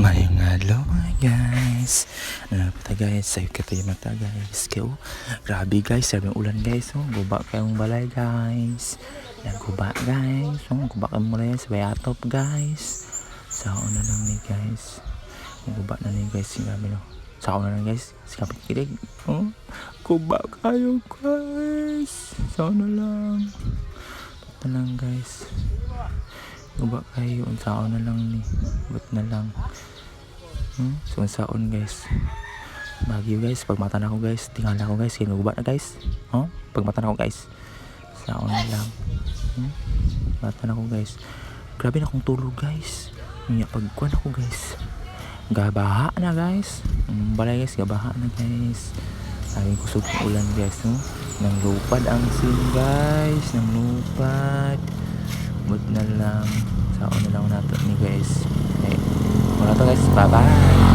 Ngayong adlaw mga guys. Ano pa ta guys? Sayo ka tayo mata guys. Kaya grabe guys. Sabi ng ulan guys. Guba kayong balay guys. Nagguba guys. Guba kayo muna yan sa bayatop guys. Sa una lang ni guys. Guba na ni guys. Grabe no. Sa una lang guys. Sikapit kilig. Guba kayo guys. Sa una lang. Ito lang guys. Guba kayo. Unsaon na lang ni. Ba't na lang. So unsaon guys. Bagyo guys. Pag mata na ako guys. Tingala ko guys. Kaya guba na guys. Pag mata na ako guys. Saon na lang. Mata na ako guys. Grabe na akong tulog guys. Pagkuhan ako guys. Gabaha na guys. Balay guys. Gabaha na guys. Sabi ko kusog ng ulan guys. Nang lupad ang sin guys. Nang lupad. But na lang. Saon na lang nato ni guys. Okay. Muna to guys. Bye bye.